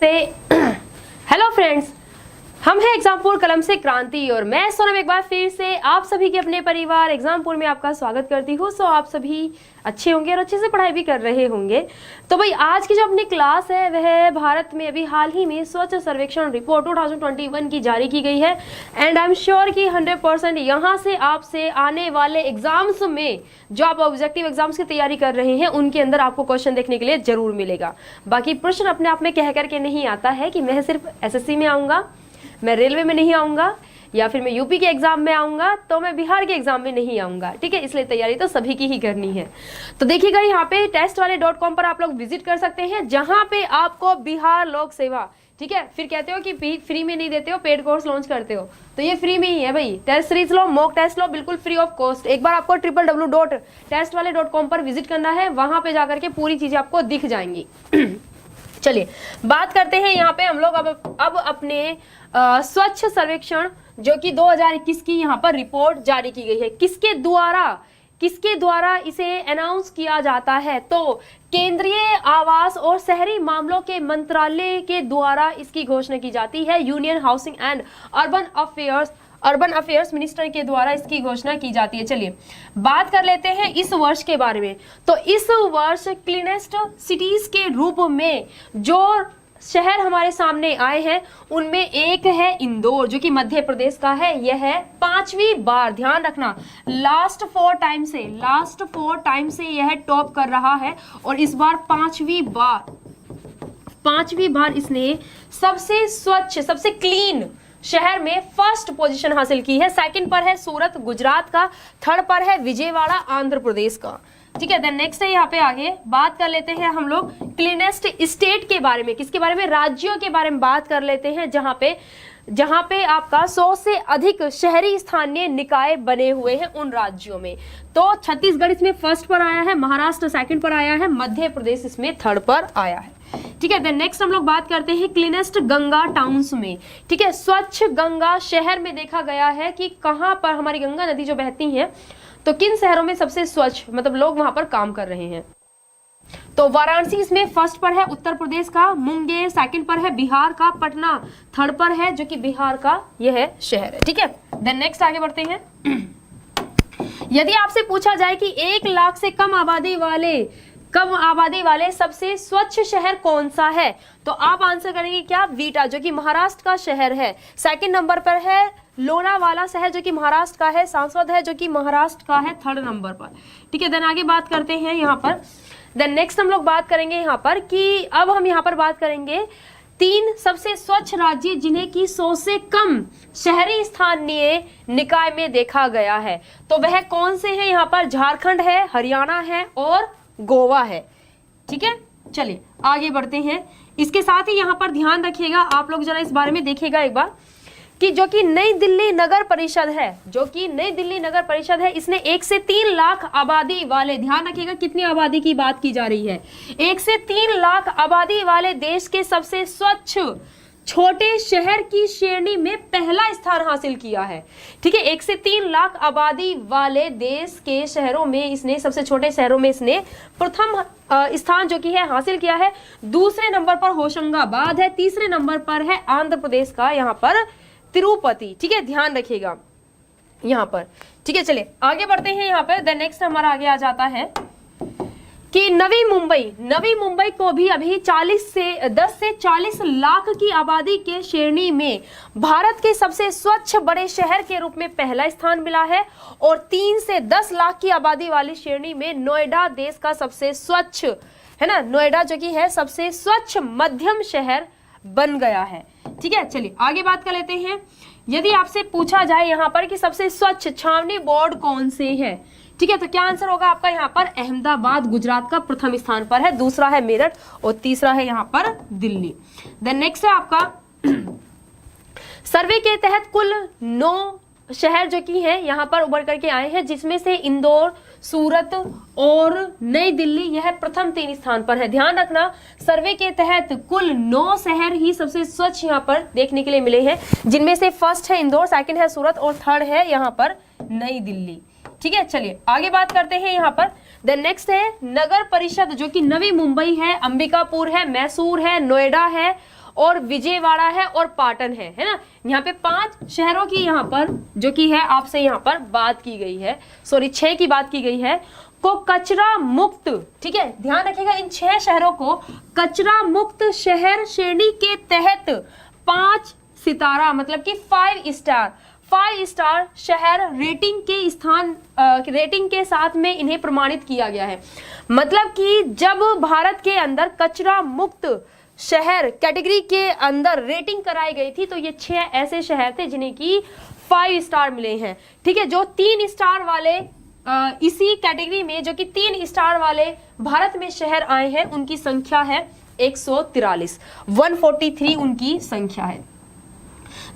Hello friends, हम हैं एग्जामपुर कलम से क्रांति और मैं सोनम एक बार फिर से आप सभी के अपने परिवार एग्जामपुर में आपका स्वागत करती हूँ। सो आप सभी अच्छे होंगे और अच्छे से पढ़ाई भी कर रहे होंगे। तो भाई आज की जो अपनी क्लास है वह भारत में अभी हाल ही में स्वच्छ सर्वेक्षण रिपोर्ट 2021 की जारी की गई है एंड आई एम श्योर कि 100% यहाँ से आपसे आने वाले एग्जाम्स में जो आप ऑब्जेक्टिव एग्जाम्स की तैयारी कर रहे हैं उनके अंदर आपको क्वेश्चन देखने के लिए जरूर मिलेगा। बाकी प्रश्न अपने आप में कह करके नहीं आता है कि मैं सिर्फ एसएससी में आऊँगा, मैं रेलवे में नहीं आऊँगा या फिर मैं यूपी के एग्जाम में आऊँगा तो मैं बिहार के एग्जाम में नहीं आऊँगा। ठीक है, इसलिए तैयारी तो सभी की ही करनी है। तो देखिएगा यहाँ पे testwale.com पर आप लोग विजिट कर सकते हैं जहाँ पे आपको बिहार लोक सेवा, ठीक है, फिर कहते हो कि फ्री में नहीं देते हो, पेड कोर्स लॉन्च करते हो, तो ये फ्री में ही है भाई। टेस्ट सीरीज लो, मॉक टेस्ट लो, बिल्कुल फ्री ऑफ कॉस्ट। एक बार आपको www.testwale.com पर विजिट करना है, वहां पे जाकर के पूरी चीजें आपको दिख जाएंगी। चलिए बात करते हैं यहाँ पे हम लोग अब अपने स्वच्छ सर्वेक्षण जो कि 2021 की यहाँ पर रिपोर्ट जारी की गई है। किसके द्वारा इसे अनाउंस किया जाता है? तो केंद्रीय आवास और शहरी मामलों के मंत्रालय के द्वारा इसकी घोषणा की जाती है। Union housing and urban affairs minister के द्वारा इसकी घोषणा की जाती है। चलिए बात कर लेते हैं इस वर्ष के बारे में। तो इस वर्ष क्लीनेस्ट सिटीज के रूप में जो शहर हमारे सामने आए हैं उनमें एक है इंदौर जो कि मध्य प्रदेश का है। यह है 5वीं बार, ध्यान रखना, लास्ट फोर टाइम से यह टॉप कर रहा है और इस बार पांचवी बार इसने सबसे स्वच्छ, सबसे क्लीन शहर में फर्स्ट पोजीशन हासिल की है। सेकंड पर है सूरत गुजरात का, थर्ड पर है विजयवाड़ा आंध्र प्रदेश का। ठीक है, देन नेक्स्ट है यहाँ पे आगे बात कर लेते हैं हम लोग क्लीनेस्ट स्टेट के बारे में। किसके बारे में? राज्यों के बारे में बात कर लेते हैं जहां पे आपका 100 से अधिक शहरी स्थानीय निकाय बने हुए हैं उन राज्यों में। तो छत्तीसगढ़ इसमें फर्स्ट पर आया है, महाराष्ट्र सेकंड पर आया है, मध्य प्रदेश इसमें थर्ड पर आया है। ठीक है, देन नेक्स्ट हम लोग बात करते हैं क्लीनेस्ट गंगा टाउन्स में। ठीक है, स्वच्छ गंगा शहर में देखा गया है कि कहां पर हमारी गंगा नदी जो बहती है तो किन शहरों में सबसे स्वच्छ, मतलब लोग वहां पर काम कर रहे हैं। तो वाराणसी इसमें फर्स्ट पर है उत्तर प्रदेश का, मुंगेर सेकंड पर है बिहार का, पटना थर्ड पर है जो कि बिहार का यह शहर है। ठीक है, देन नेक्स्ट आगे बढ़ते हैं। यदि आपसे पूछा जाए कि 1 लाख से कम आबादी वाले सबसे स्वच्छ शहर कौन सा है तो आप आंसर करेंगे क्या? वीटा जो कि महाराष्ट्र का शहर है। सेकंड नंबर पर है लोनावाला शहर जो कि महाराष्ट्र का है। सांसद है जो कि महाराष्ट्र का है थर्ड नंबर पर। ठीक है, देन आगे बात करते हैं यहाँ पर। देन नेक्स्ट हम लोग बात करेंगे यहाँ पर कि अब हम यहाँ पर बात करेंगे 3 सबसे स्वच्छ राज्य जिन्हें की 100 से कम शहरी स्थानीय निकाय में देखा गया है। तो वह कौन से हैं? यहाँ पर झारखंड है, हरियाणा है और गोवा है। ठीक है, चलिए आगे बढ़ते हैं। इसके साथ ही यहाँ पर ध्यान रखिएगा, आप लोग जरा इस बारे में देखिएगा एक बार कि जो कि नई दिल्ली नगर परिषद है, इसने 1 से 3 लाख आबादी वाले, ध्यान रखिएगा कितनी आबादी की बात की जा रही है, 1 से 3 लाख आबादी वाले देश के सबसे स्वच्छ छोटे शहर की श्रेणी में पहला स्थान हासिल किया है। ठीक है, 1 से 3 लाख आबादी वाले देश के शहरों में इसने, सबसे छोटे शहरों में इसने प्रथम स्थान जो कि है हासिल किया है। दूसरे नंबर पर होशंगाबाद है, तीसरे नंबर पर है आंध्र प्रदेश का यहाँ पर तिरुपति। ठीक है, ध्यान रखिएगा यहाँ पर। ठीक है, चलिए आगे बढ़ते हैं यहाँ पर। देन नेक्स्ट हमारा आगे आ जाता है कि नवी मुंबई को भी अभी 10 से 40 लाख की आबादी के श्रेणी में भारत के सबसे स्वच्छ बड़े शहर के रूप में पहला स्थान मिला है और 3 से 10 लाख की आबादी वाली श्रेणी में नोएडा देश का सबसे स्वच्छ, है ना, नोएडा जो कि है सबसे स्वच्छ मध्यम शहर बन गया है। ठीक है, चलिए आगे बात कर लेते हैं। यदि आपसे पूछा जाए यहाँ पर कि सबसे स्वच्छ छावनी बोर्ड कौन से है, ठीक है, तो क्या आंसर होगा आपका? यहाँ पर अहमदाबाद गुजरात का प्रथम स्थान पर है, दूसरा है मेरठ और तीसरा है यहाँ पर दिल्ली। देन नेक्स्ट है आपका सर्वे के तहत कुल 9 शहर जो कि है यहाँ पर उभर करके आए हैं, जिसमें से इंदौर, सूरत और नई दिल्ली यह प्रथम 3 स्थान पर है। ध्यान रखना, सर्वे के तहत कुल 9 शहर ही सबसे स्वच्छ यहाँ पर देखने के लिए मिले हैं, जिनमें से फर्स्ट है इंदौर, सेकंड है सूरत और थर्ड है यहाँ पर नई दिल्ली। ठीक है, चलिए आगे बात करते हैं यहाँ पर। देन नेक्स्ट है नगर परिषद जो कि नवी मुंबई है, अंबिकापुर है, मैसूर है, नोएडा है और विजयवाड़ा है और पाटन है ना। यहाँ पे 5 शहरों की यहाँ पर जो कि है आपसे यहाँ पर बात की गई है, सॉरी 6 की बात की गई है, को कचरा मुक्त, ठीक है ध्यान रखिएगा, इन 6 शहरों को कचरा मुक्त शहर श्रेणी के तहत 5 सितारा मतलब कि 5 स्टार शहर रेटिंग के स्थान रेटिंग के साथ में इन्हें प्रमाणित किया गया है। मतलब कि जब भारत के अंदर कचरा मुक्त शहर कैटेगरी के अंदर रेटिंग कराई गई थी तो ये 6 ऐसे शहर थे जिन्हें की 5 स्टार मिले हैं, ठीक है। जो 3 स्टार वाले इसी कैटेगरी में जो कि 3 स्टार वाले भारत में शहर आए हैं उनकी संख्या है 143, 143 उनकी संख्या है।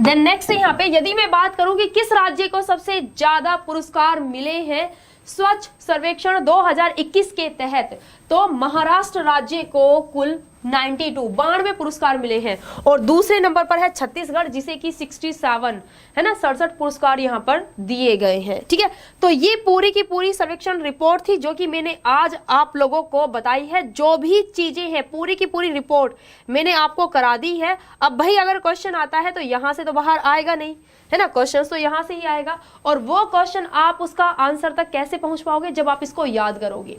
देन नेक्स्ट यहाँ पे यदि मैं बात करूं कि किस राज्य को सबसे ज्यादा पुरस्कार मिले हैं स्वच्छ सर्वेक्षण 2021 के तहत, तो महाराष्ट्र राज्य को कुल 92 पुरस्कार मिले हैं और दूसरे नंबर पर है छत्तीसगढ़ जिसे कि 67 है ना, 67 पुरस्कार यहाँ पर दिए गए हैं, ठीक है। तो ये पूरी की पूरी सर्वेक्षण रिपोर्ट थी जो कि मैंने आज आप लोगों को बताई है। जो भी चीजें हैं पूरी की पूरी रिपोर्ट मैंने आपको करा दी है। अब भाई अगर क्वेश्चन आता है तो यहाँ से तो बाहर आएगा नहीं, है ना, क्वेश्चन तो यहाँ से ही आएगा और वो क्वेश्चन आप उसका आंसर तक कैसे पहुंच पाओगे जब आप इसको याद करोगे।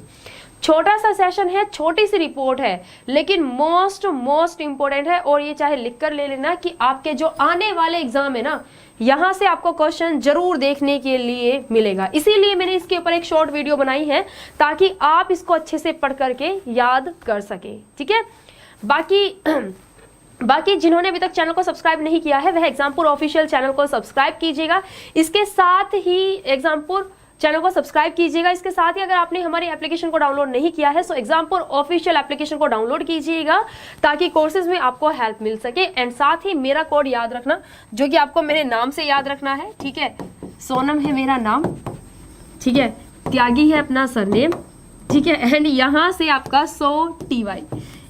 छोटा सा सेशन है, छोटी सी रिपोर्ट है, लेकिन मोस्ट इंपोर्टेंट है और ये चाहे लिख कर ले लेना कि आपके जो आने वाले एग्जाम है ना यहाँ से आपको क्वेश्चन जरूर देखने के लिए मिलेगा। इसीलिए मैंने इसके ऊपर एक शॉर्ट वीडियो बनाई है ताकि आप इसको अच्छे से पढ़ करके याद कर सके, ठीक है। बाकी जिन्होंने अभी तक चैनल को सब्सक्राइब नहीं किया है वह एग्जामपुर ऑफिशियल चैनल को सब्सक्राइब कीजिएगा। इसके साथ ही एग्जामपुर चैनल को सब्सक्राइब कीजिएगा। इसके साथ ही अगर आपने हमारी एप्लीकेशन को डाउनलोड नहीं किया है तो एग्जामपुर ऑफिशियल एप्लीकेशन को डाउनलोड कीजिएगा ताकि कोर्सेज में आपको हेल्प मिल सके। एंड साथ ही मेरा कोड याद रखना जो कि आपको मेरे नाम से याद रखना है, ठीक है। सोनम है मेरा नाम, ठीक है, त्यागी है अपना सरनेम, ठीक है, एंड यहाँ से आपका SOTY,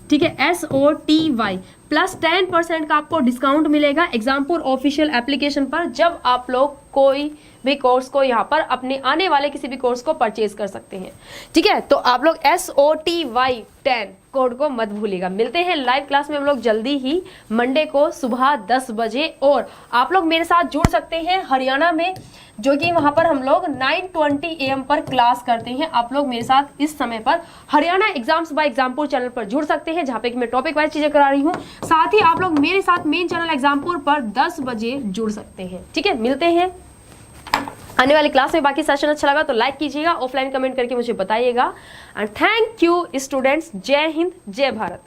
ठीक है, SOTY प्लस 10% का आपको डिस्काउंट मिलेगा एग्जामपुर ऑफिशियल एप्लीकेशन पर जब आप लोग कोई भी कोर्स को यहाँ पर अपने आने वाले किसी भी कोर्स को परचेज कर सकते हैं, ठीक है। तो आप लोग SOTY 10 कोड को मत भूलिएगा। मिलते हैं लाइव क्लास में हम लोग जल्दी ही मंडे को सुबह 10 बजे और आप लोग मेरे साथ जुड़ सकते हैं हरियाणा में जो कि वहां पर हम लोग 9:20 AM पर क्लास करते हैं। आप लोग मेरे साथ इस समय पर Haryana exams by Exampur channel पर जुड़ सकते हैं जहां पे कि मैं टॉपिक वाइज चीजें करा रही हूँ। साथ ही आप लोग मेरे साथ मेन चैनल एग्जामपुर पर 10 बजे जुड़ सकते हैं, ठीक है। मिलते हैं आने वाली क्लास में। बाकी सेशन अच्छा लगा तो लाइक कीजिएगा, ऑफलाइन कमेंट करके मुझे बताइएगा। And thank you students. जय हिंद, जय भारत।